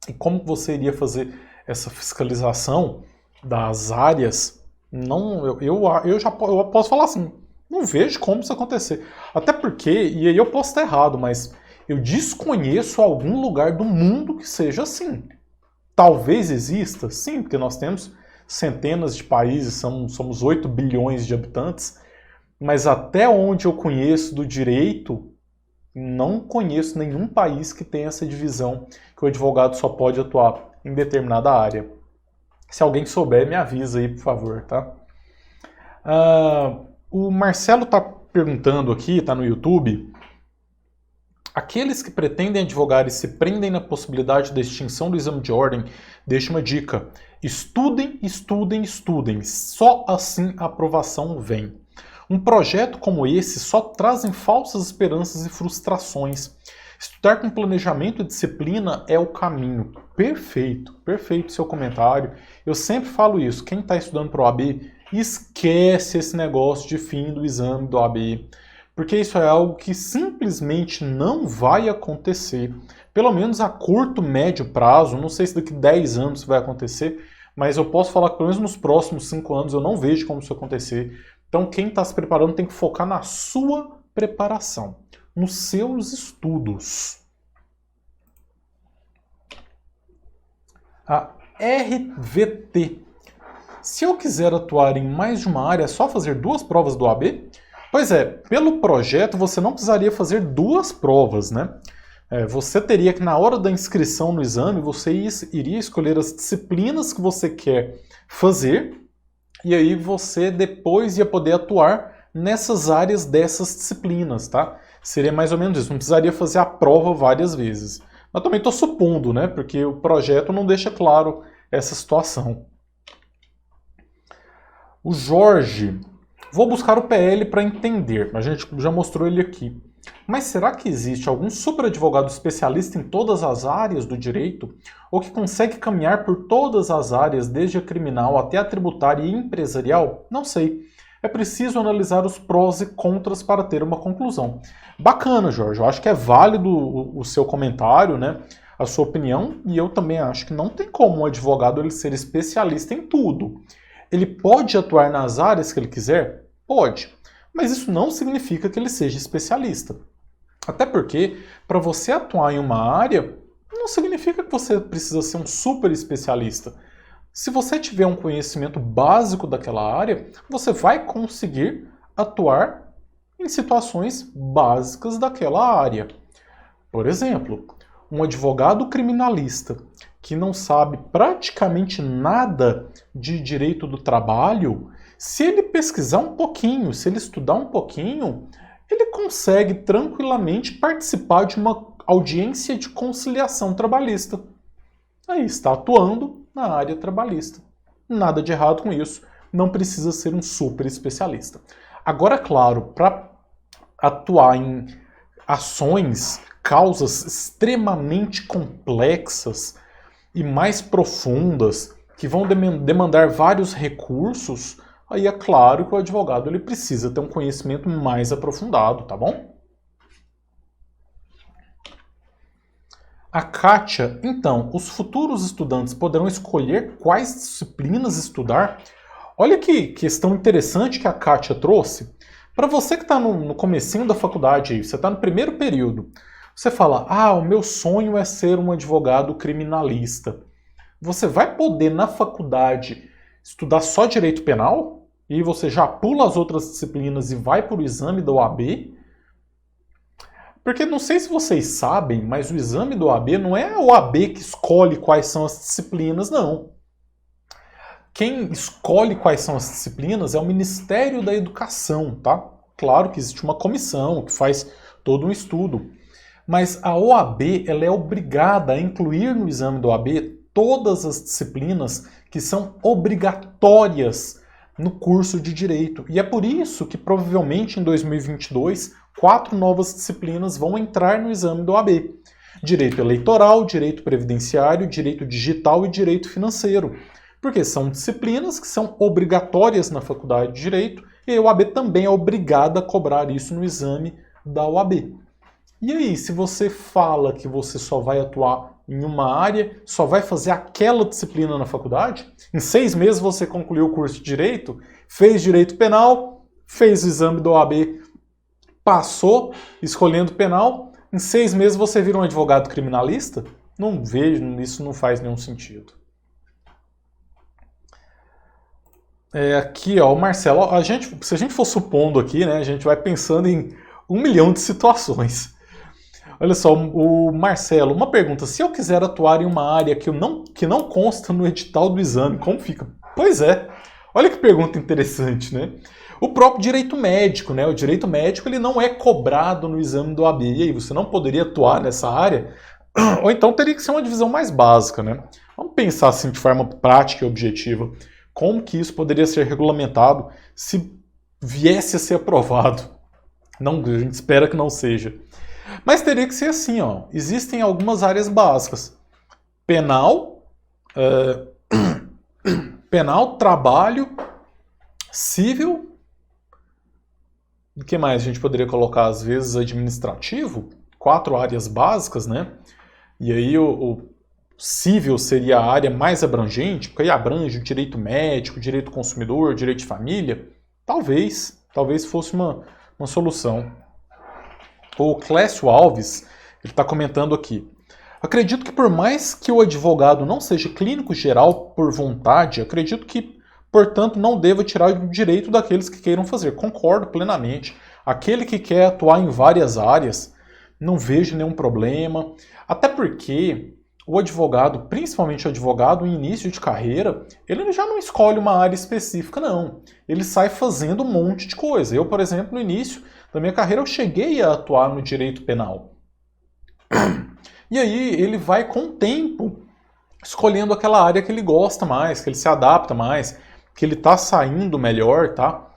E como você iria fazer essa fiscalização das áreas? Não, eu posso falar assim, não vejo como isso acontecer. Até porque, e aí eu posso estar errado, mas eu desconheço algum lugar do mundo que seja assim. Talvez exista, sim, porque nós temos centenas de países, somos 8 bilhões de habitantes, mas até onde eu conheço do direito, não conheço nenhum país que tenha essa divisão, que o advogado só pode atuar em determinada área. Se alguém souber, me avisa aí, por favor, tá? O Marcelo está perguntando aqui, está no YouTube: aqueles que pretendem advogar e se prendem na possibilidade da extinção do exame de ordem, deixa uma dica: estudem, estudem, estudem. Só assim a aprovação vem. Um projeto como esse só trazem falsas esperanças e frustrações. Estudar com planejamento e disciplina é o caminho. Perfeito, perfeito seu comentário. Eu sempre falo isso: quem está estudando para o OAB, esquece esse negócio de fim do exame do OAB. Porque isso é algo que simplesmente não vai acontecer. Pelo menos a curto, médio prazo, não sei se daqui 10 anos isso vai acontecer, mas eu posso falar que pelo menos nos próximos 5 anos eu não vejo como isso acontecer. Então quem está se preparando tem que focar na sua preparação, nos seus estudos. A RVT. Se eu quiser atuar em mais de uma área, é só fazer 2 provas do OAB? Pois é, pelo projeto você não precisaria fazer 2 provas, né? Você teria que, na hora da inscrição no exame, você iria escolher as disciplinas que você quer fazer e aí você depois ia poder atuar nessas áreas dessas disciplinas, tá? Seria mais ou menos isso, não precisaria fazer a prova várias vezes. Mas também estou supondo, né? Porque o projeto não deixa claro essa situação. O Jorge: vou buscar o PL para entender. A gente já mostrou ele aqui. Mas será que existe algum superadvogado especialista em todas as áreas do direito? Ou que consegue caminhar por todas as áreas, desde a criminal até a tributária e empresarial? Não sei. É preciso analisar os prós e contras para ter uma conclusão. Bacana, Jorge. Eu acho que é válido o seu comentário, né? A sua opinião. E eu também acho que não tem como um advogado ele ser especialista em tudo. Ele pode atuar nas áreas que ele quiser? Pode. Mas isso não significa que ele seja especialista. Até porque, para você atuar em uma área, não significa que você precisa ser um super especialista. Se você tiver um conhecimento básico daquela área, você vai conseguir atuar em situações básicas daquela área. Por exemplo, um advogado criminalista que não sabe praticamente nada de direito do trabalho, se ele pesquisar um pouquinho, se ele estudar um pouquinho, ele consegue tranquilamente participar de uma audiência de conciliação trabalhista. Aí está atuando na área trabalhista. Nada de errado com isso, não precisa ser um super especialista. Agora, claro, para atuar em ações, causas extremamente complexas e mais profundas, que vão demandar vários recursos, aí é claro que o advogado ele precisa ter um conhecimento mais aprofundado, tá bom? A Kátia, então, os futuros estudantes poderão escolher quais disciplinas estudar? Olha que questão interessante que a Kátia trouxe. Para você que está no comecinho da faculdade, aí, você está no primeiro período, você fala, o meu sonho é ser um advogado criminalista. Você vai poder, na faculdade, estudar só direito penal? E você já pula as outras disciplinas e vai para o exame da OAB? Porque não sei se vocês sabem, mas o exame da OAB não é a OAB que escolhe quais são as disciplinas, não. Quem escolhe quais são as disciplinas é o Ministério da Educação, tá? Claro que existe uma comissão que faz todo um estudo. Mas a OAB ela é obrigada a incluir no exame da OAB todas as disciplinas que são obrigatórias no curso de Direito. E é por isso que provavelmente em 2022 4 novas disciplinas vão entrar no exame da OAB. Direito eleitoral, direito previdenciário, direito digital e direito financeiro. Porque são disciplinas que são obrigatórias na faculdade de Direito e a OAB também é obrigada a cobrar isso no exame da OAB. E aí, se você fala que você só vai atuar em uma área, só vai fazer aquela disciplina na faculdade, em 6 meses você concluiu o curso de Direito, fez Direito Penal, fez o exame da OAB, passou escolhendo penal, em 6 meses você vira um advogado criminalista? Não vejo, isso não faz nenhum sentido. Aqui, ó, o Marcelo, se a gente for supondo aqui, né, a gente vai pensando em 1 milhão de situações. Olha só, o Marcelo, uma pergunta, se eu quiser atuar em uma área que não consta no edital do exame, como fica? Pois é, olha que pergunta interessante, né? O próprio direito médico, né? O direito médico ele não é cobrado no exame do OAB, e aí você não poderia atuar nessa área, ou então teria que ser uma divisão mais básica, né? Vamos pensar assim de forma prática e objetiva. Como que isso poderia ser regulamentado se viesse a ser aprovado? Não, a gente espera que não seja. Mas teria que ser assim, ó. Existem algumas áreas básicas. Penal, penal, trabalho, civil. O que mais a gente poderia colocar? Às vezes administrativo. 4 áreas básicas, né? E aí o civil seria a área mais abrangente, porque aí abrange o direito médico, direito consumidor, direito de família. Talvez fosse uma solução. O Clécio Alves, ele está comentando aqui. Acredito que por mais que o advogado não seja clínico geral por vontade, acredito que, portanto, não deva tirar o direito daqueles que queiram fazer. Concordo plenamente. Aquele que quer atuar em várias áreas, não vejo nenhum problema. Até porque o advogado, principalmente o advogado em início de carreira, ele já não escolhe uma área específica, não. Ele sai fazendo um monte de coisa. Eu, por exemplo, no início da minha carreira, eu cheguei a atuar no direito penal. E aí ele vai, com o tempo, escolhendo aquela área que ele gosta mais, que ele se adapta mais, que ele está saindo melhor, tá?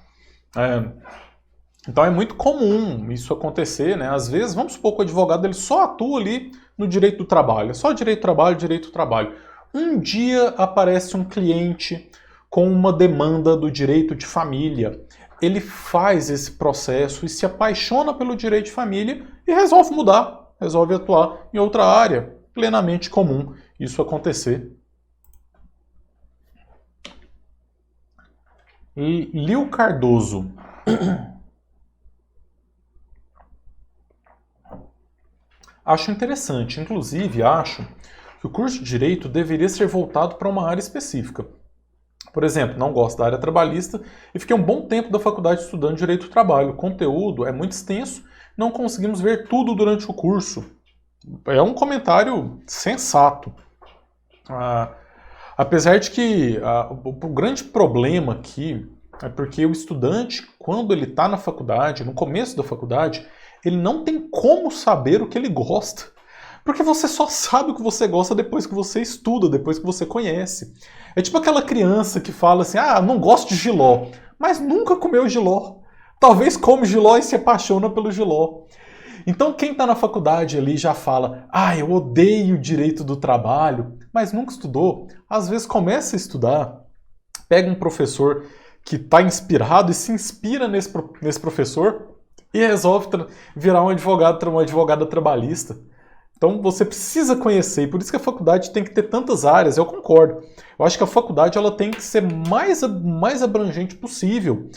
Então é muito comum isso acontecer, né? Às vezes, vamos supor que o advogado ele só atua ali no direito do trabalho. Só direito do trabalho, direito do trabalho. Um dia aparece um cliente com uma demanda do direito de família. Ele faz esse processo e se apaixona pelo direito de família e resolve mudar, resolve atuar em outra área. Plenamente comum isso acontecer. Lio Cardoso. Acho interessante, inclusive acho que o curso de Direito deveria ser voltado para uma área específica. Por exemplo, não gosto da área trabalhista e fiquei um bom tempo da faculdade estudando Direito do Trabalho. O conteúdo é muito extenso, não conseguimos ver tudo durante o curso. É um comentário sensato. Apesar de que o grande problema aqui é porque o estudante, quando ele está na faculdade, no começo da faculdade, ele não tem como saber o que ele gosta. Porque você só sabe o que você gosta depois que você estuda, depois que você conhece. É tipo aquela criança que fala assim, não gosto de jiló, mas nunca comeu jiló. Talvez come jiló e se apaixona pelo jiló. Então quem está na faculdade ali já fala, eu odeio direito do trabalho, mas nunca estudou. Às vezes começa a estudar, pega um professor que está inspirado e se inspira nesse professor e resolve virar um advogado, uma advogada trabalhista. Então você precisa conhecer, e por isso que a faculdade tem que ter tantas áreas, eu concordo. Eu acho que a faculdade ela tem que ser mais abrangente possível,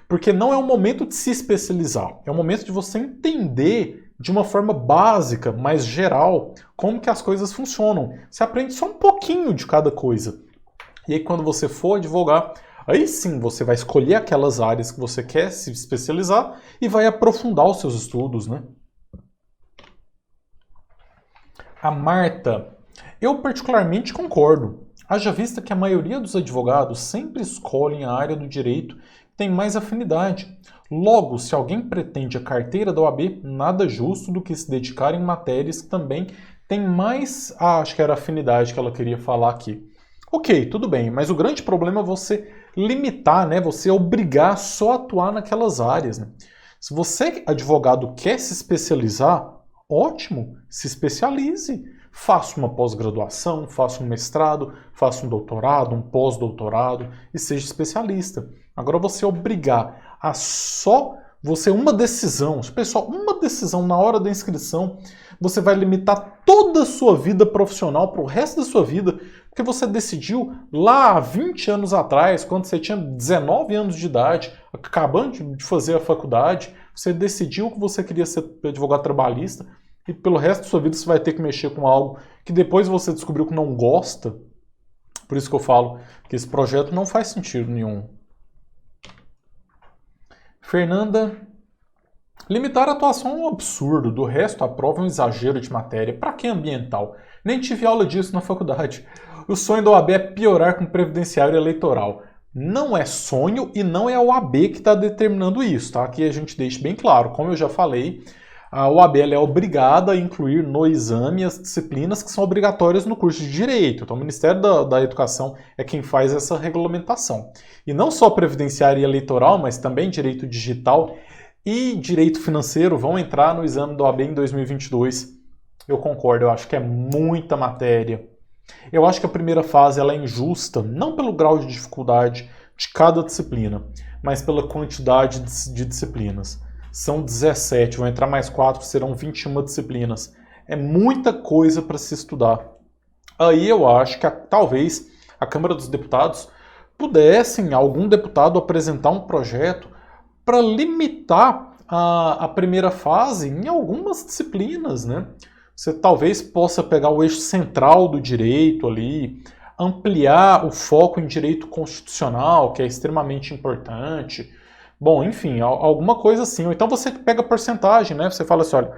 porque não é um momento de se especializar, é um momento de você entender de uma forma básica, mais geral, como que as coisas funcionam. Você aprende só um pouquinho de cada coisa. E aí quando você for advogar, aí sim você vai escolher aquelas áreas que você quer se especializar e vai aprofundar os seus estudos, né? A Marta, eu particularmente concordo. Haja vista que a maioria dos advogados sempre escolhem a área do direito que tem mais afinidade. Logo, se alguém pretende a carteira da OAB, nada justo do que se dedicar em matérias que também têm mais... acho que era afinidade que ela queria falar aqui. Ok, tudo bem, mas o grande problema é você limitar, né? Você obrigar só a atuar naquelas áreas, né? Se você, advogado, quer se especializar, ótimo, se especialize. Faça uma pós-graduação, faça um mestrado, faça um doutorado, um pós-doutorado e seja especialista. Agora você obrigar a só você uma decisão, pessoal, uma decisão na hora da inscrição, você vai limitar toda a sua vida profissional para o resto da sua vida, porque você decidiu lá há 20 anos atrás, quando você tinha 19 anos de idade, acabando de fazer a faculdade, você decidiu que você queria ser advogado trabalhista e pelo resto da sua vida você vai ter que mexer com algo que depois você descobriu que não gosta. Por isso que eu falo que esse projeto não faz sentido nenhum. Fernanda, limitar a atuação é um absurdo, do resto a prova é um exagero de matéria. Para que ambiental? Nem tive aula disso na faculdade. O sonho da OAB é piorar com previdenciário eleitoral. Não é sonho e não é a OAB que está determinando isso, tá? Aqui a gente deixa bem claro, como eu já falei, a OAB é obrigada a incluir no exame as disciplinas que são obrigatórias no curso de Direito. Então o Ministério da Educação é quem faz essa regulamentação. E não só previdenciário e eleitoral, mas também Direito Digital e Direito Financeiro vão entrar no exame da OAB em 2022. Eu concordo, eu acho que é muita matéria. Eu acho que a primeira fase ela é injusta, não pelo grau de dificuldade de cada disciplina, mas pela quantidade de disciplinas. São 17, vão entrar mais 4, serão 21 disciplinas. É muita coisa para se estudar. Aí eu acho que talvez a Câmara dos Deputados pudessem, algum deputado, apresentar um projeto para limitar a primeira fase em algumas disciplinas, né? Você talvez possa pegar o eixo central do direito ali, ampliar o foco em direito constitucional, que é extremamente importante. Bom, enfim, alguma coisa assim. Ou então você pega a porcentagem, né? Você fala assim, olha,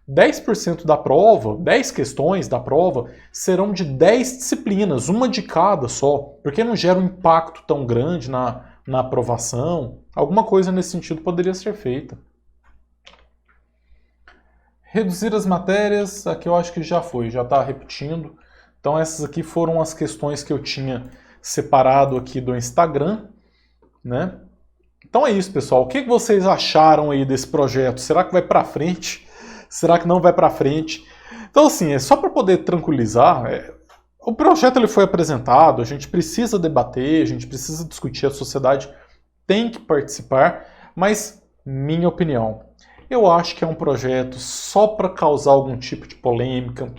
10% da prova, 10 questões da prova, serão de 10 disciplinas, uma de cada só, porque não gera um impacto tão grande na aprovação. Alguma coisa nesse sentido poderia ser feita. Reduzir as matérias, aqui eu acho que já foi, já está repetindo. Então essas aqui foram as questões que eu tinha separado aqui do Instagram, né? Então é isso, pessoal. O que vocês acharam aí desse projeto? Será que vai para frente? Será que não vai para frente? Então assim, é só para poder tranquilizar, o projeto ele foi apresentado, a gente precisa debater, a gente precisa discutir, a sociedade tem que participar, mas minha opinião, eu acho que é um projeto só para causar algum tipo de polêmica.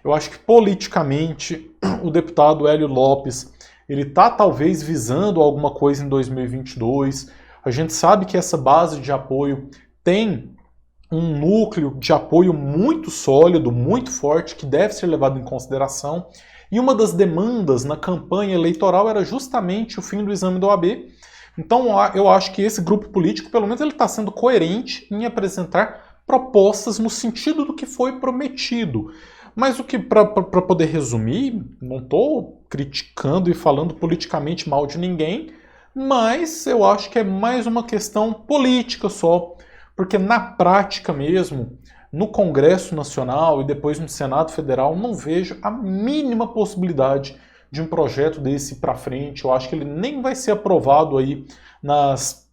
Eu acho que politicamente o deputado Hélio Lopes ele está talvez visando alguma coisa em 2022. A gente sabe que essa base de apoio tem um núcleo de apoio muito sólido, muito forte, que deve ser levado em consideração. E uma das demandas na campanha eleitoral era justamente o fim do exame da OAB. Então eu acho que esse grupo político, pelo menos, ele está sendo coerente em apresentar propostas no sentido do que foi prometido. Mas o que, para poder resumir, não estou criticando e falando politicamente mal de ninguém, mas eu acho que é mais uma questão política só, porque na prática mesmo, no Congresso Nacional e depois no Senado Federal, não vejo a mínima possibilidade de um projeto desse para frente. Eu acho que ele nem vai ser aprovado aí nas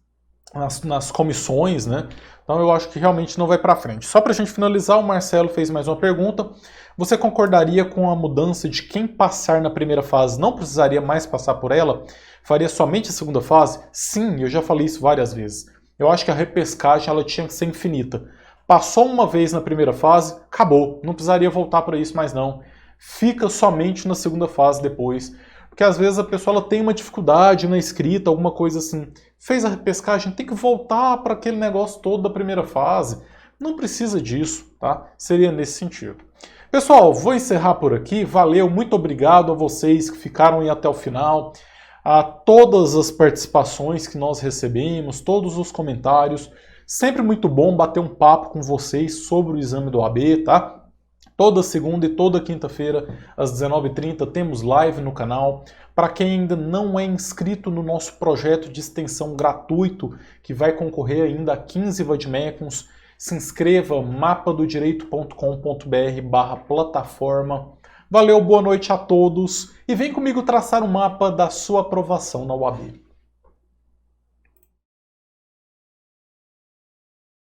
comissões, né? Então eu acho que realmente não vai para frente. Só para a gente finalizar, o Marcelo fez mais uma pergunta. Você concordaria com a mudança de quem passar na primeira fase não precisaria mais passar por ela? Faria somente a segunda fase? Sim, eu já falei isso várias vezes. Eu acho que a repescagem ela tinha que ser infinita. Passou uma vez na primeira fase, acabou. Não precisaria voltar para isso mais não. Fica somente na segunda fase depois. Porque às vezes a pessoa ela tem uma dificuldade na escrita, alguma coisa assim. Fez a repescagem, tem que voltar para aquele negócio todo da primeira fase. Não precisa disso, tá? Seria nesse sentido. Pessoal, vou encerrar por aqui. Valeu, muito obrigado a vocês que ficaram aí até o final. A todas as participações que nós recebemos, todos os comentários. Sempre muito bom bater um papo com vocês sobre o exame do OAB, tá? Toda segunda e toda quinta-feira, às 19h30, temos live no canal. Para quem ainda não é inscrito no nosso projeto de extensão gratuito, que vai concorrer ainda a 15 vademecums, se inscreva mapadodireito.com.br/plataforma. Valeu, boa noite a todos e vem comigo traçar um mapa da sua aprovação na UAB.